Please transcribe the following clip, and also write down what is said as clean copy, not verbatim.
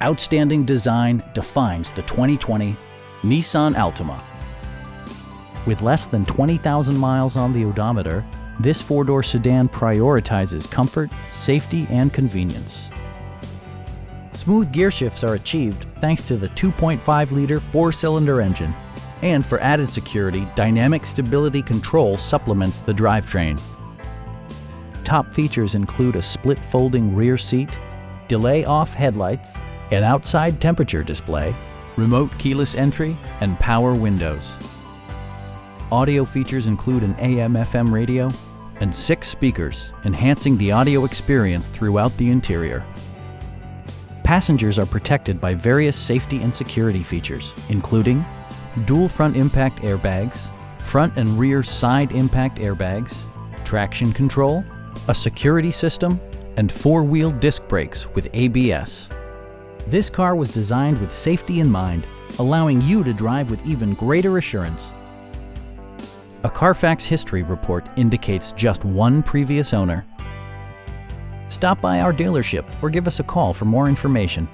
outstanding design defines the 2020 Nissan Altima. With less than 20,000 miles on the odometer, this four-door sedan prioritizes comfort, safety, and convenience. Smooth gear shifts are achieved thanks to the 2.5-liter four-cylinder engine. And for added security, dynamic stability control supplements the drivetrain. Top features include a split folding rear seat, delay-off headlights, an outside temperature display, remote keyless entry, and power windows. Audio features include an AM/FM radio and 6 speakers, enhancing the audio experience throughout the interior. Passengers are protected by various safety and security features, including dual front impact airbags, front and rear side impact airbags, traction control, a security system, and 4-wheel disc brakes with ABS. This car was designed with safety in mind, allowing you to drive with even greater assurance. A Carfax history report indicates just one previous owner. Stop by our dealership or give us a call for more information.